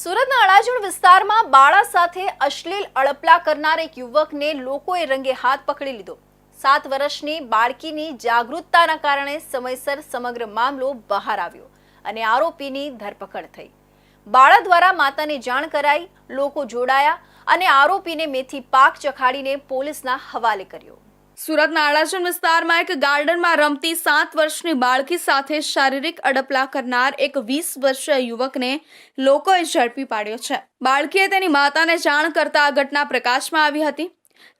સુરતના અડાજણ વિસ્તારમાં બાળા સાથે અશ્લીલ અડપલા કરનાર એક યુવકને લોકોએ રંગે હાથ પકડી લીધો। 7 વર્ષની બાળકીની જાગૃતતાના કારણે સમયસર સમગ્ર મામલો બહાર આવ્યો અને આરોપીની ધરપકડ થઈ। બાળા દ્વારા માતાને જાણ કરાઈ, લોકો જોડાયા અને આરોપીને મેથી પાક ચખાડીને પોલીસના હવાલે કર્યો। સુરતના અડાજણ વિસ્તારમાં એક ગાર્ડનમાં રમતી 7 વર્ષની બાળકી સાથે શારીરિક અડપલા કરનાર એક 20 વર્ષીય યુવકને લોકોએ ઝડપી પાડ્યો છે। બાળકીએ તેની માતાને જાણ કરતા આ ઘટના પ્રકાશમાં આવી હતી।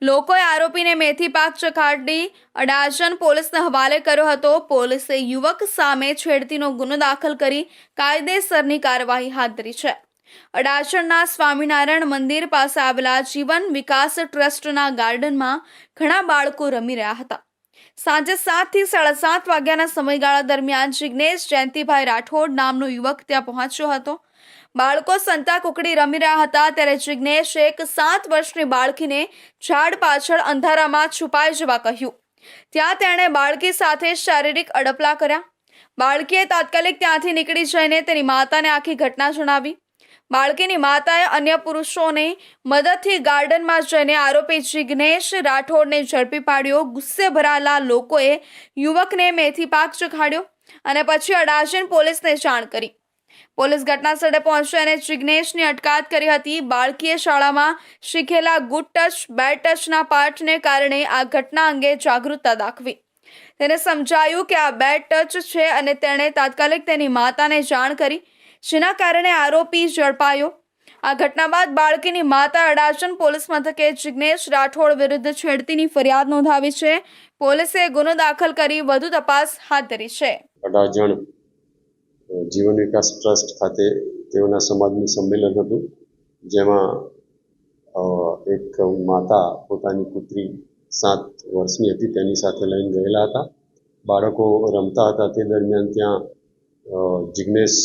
લોકોએ આરોપીને મેથી પાક ચખાડી અડાજણ પોલીસને હવાલે કર્યો હતો। પોલીસે યુવક સામે છેડતીનો ગુનો દાખલ કરી કાયદેસરની કાર્યવાહી હાથ ધરી છે। અડાજણના સ્વામિનારાયણ મંદિર પાસે આવેલા જીવન વિકાસ ટ્રસ્ટના ગાર્ડનમાં ઘણા બાળકો રમી રહ્યા હતા। સાંજે 7 થી 7:30 વાગ્યાના સમયગાળા દરમિયાન જિગ્નેશ જયંતિભાઈ રાઠોડ નામનો યુવક ત્યાં પહોંચ્યો હતો। બાળકો સંતા કુકડી રમી રહ્યા હતા ત્યારે જિગ્નેશે એક 7 વર્ષની બાળકીને ઝાડ પાછળ અંધારામાં છુપાઈ જવા કહ્યું। ત્યાં તેણે બાળકી સાથે શારીરિક અડપલા કર્યા। બાળકીએ તાત્કાલિક ત્યાંથી નીકળી જઈને તેની માતાને આખી ઘટના જણાવી। બાળકીની માતાએ અન્ય પુરુષોની મદદથી ગાર્ડનમાં જઈને આરોપી જિગ્નેશ રાઠોડને ઝડપી પાડ્યો। ગુસ્સે ભરાયેલા લોકોએ યુવકને મેથી પાક ચખાડ્યો અને પછી અડાજણ પોલીસને જાણ કરી। પોલીસ ઘટનાસ્થળે પહોંચી અને જિગ્નેશની અટકાયત કરી હતી। બાળકીએ શાળામાં શીખેલા ગુડ ટચ, બેડ ટચના પાઠને કારણે આ ઘટના અંગે જાગૃતતા દાખવી। તેને સમજાયું કે આ બેડ ટચ છે અને તેણે તાત્કાલિક તેની માતાને જાણ કરી, જેના કારણે આરોપી ઝડપાયો। આ ઘટના બાદ બાળકીની માતા અડાજણ પોલીસ મથકે જિગ્નેશ રાઠોડ વિરુદ્ધ છેડતીની ફરિયાદ નોંધાવી છે। પોલીસે ગુનો દાખલ કરી વધુ તપાસ હાથ ધરી છે। અડાજણ જીવન વિકાસ ટ્રસ્ટ ખાતે તેઓના સમાજનું સંમેલન હતું, જેમાં એક માતા પોતાની પુત્રી 7 વર્ષની હતી તેની સાથે લઈને ગયેલા હતા। બાળકો રમતા હતા તે દરમિયાન ત્યાં જિગ્નેશ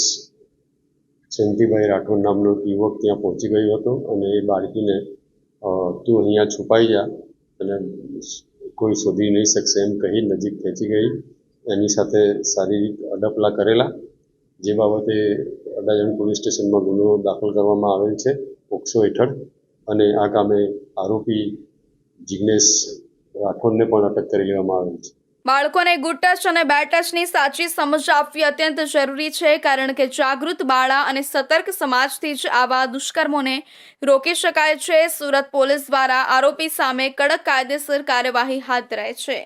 જયંતિભાઈ રાઠોડ નામનો યુવક ત્યાં પહોંચી ગયો હતો અને એ બાળકીને તું અહીંયા છુપાઈ જા અને કોઈ શોધી નહીં શકશે એમ કહી નજીક ખેંચી ગઈ। એની સાથે શારીરિક અડપલા કરેલા, જે બાબતે અડાજણ પોલીસ સ્ટેશનમાં ગુનો દાખલ કરવામાં આવેલ છે પોક્સો હેઠળ અને આ કામે આરોપી જિગ્નેશ રાઠોડને પણ અટક કરી લેવામાં આવેલ છે। બાળકોને ગુડ ટચ અને બેડ ટચની સાચી સમજ આપવી અત્યંત જરૂરી છે, કારણ કે જાગૃત બાળા અને સતર્ક સમાજથી જ આવા દુષ્કર્મોને રોકી શકાય છે। સુરત પોલીસ દ્વારા આરોપી સામે કડક કાયદેસર કાર્યવાહી હાથ ધરાઈ છે।